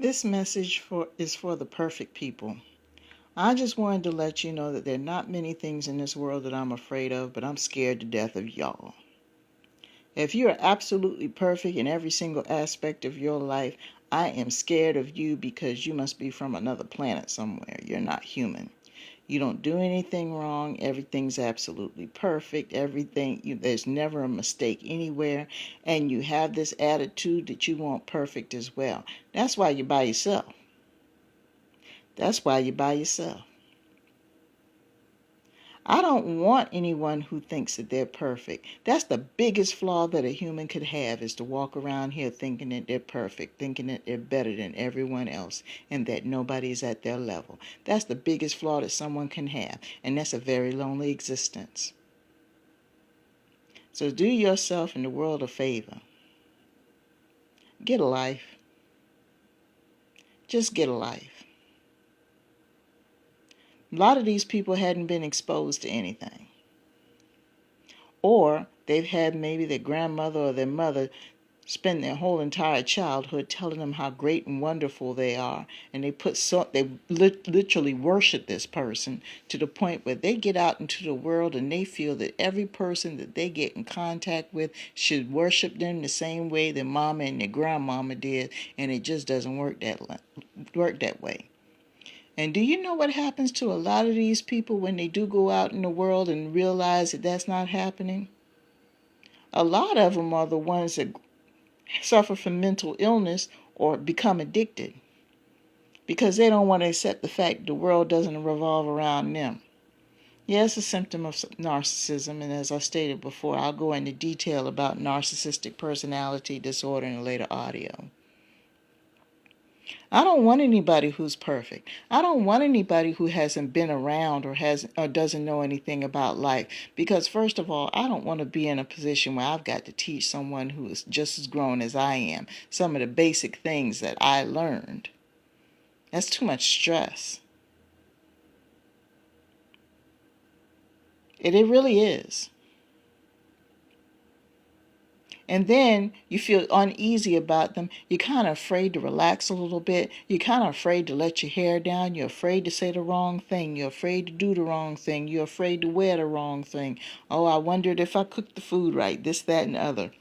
This message is for the perfect people. I just wanted to let you know that there are not many things in this world that I'm afraid of, but I'm scared to death of y'all. If you are absolutely perfect in every single aspect of your life, I am scared of you because you must be from another planet somewhere. You're not human. You don't do anything wrong. Everything's absolutely perfect. There's never a mistake anywhere. And you have this attitude that you want perfect as well. That's why you're by yourself. That's why you're by yourself. I don't want anyone who thinks that they're perfect. That's the biggest flaw that a human could have, is to walk around here thinking that they're perfect, thinking that they're better than everyone else, and that nobody's at their level. That's the biggest flaw that someone can have, and that's a very lonely existence. So do yourself and the world a favor. Get a life. Just get a life. A lot of these people hadn't been exposed to anything. Or they've had maybe their grandmother or their mother spend their whole entire childhood telling them how great and wonderful they are, and they literally worship this person to the point where they get out into the world and they feel that every person that they get in contact with should worship them the same way their mama and their grandmama did, and it just doesn't work that way. And do you know what happens to a lot of these people when they do go out in the world and realize that that's not happening? A lot of them are the ones that suffer from mental illness or become addicted because they don't want to accept the fact the world doesn't revolve around them. Yeah, it's a symptom of narcissism, and as I stated before, I'll go into detail about narcissistic personality disorder in a later audio. I don't want anybody who's perfect. I don't want anybody who hasn't been around or doesn't know anything about life. Because first of all, I don't want to be in a position where I've got to teach someone who is just as grown as I am some of the basic things that I learned. That's too much stress. It really is. And then you feel uneasy about them. You're kind of afraid to relax a little bit. You're kind of afraid to let your hair down. You're afraid to say the wrong thing. You're afraid to do the wrong thing. You're afraid to wear the wrong thing. Oh, I wondered if I cooked the food right, this, that, and the other.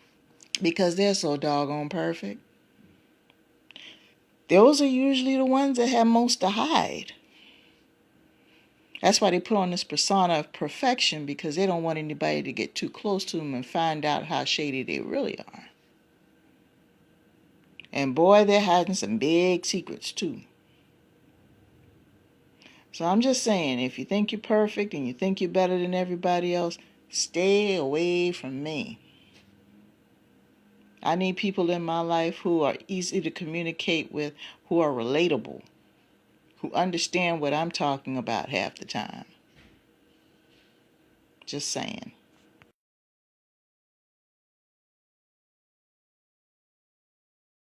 Because they're so doggone perfect. Those are usually the ones that have most to hide. That's why they put on this persona of perfection, because they don't want anybody to get too close to them and find out how shady they really are. And boy, they're hiding some big secrets too. So I'm just saying, if you think you're perfect and you think you're better than everybody else, stay away from me. I need people in my life who are easy to communicate with, who are relatable, who understand what I'm talking about half the time. Just saying.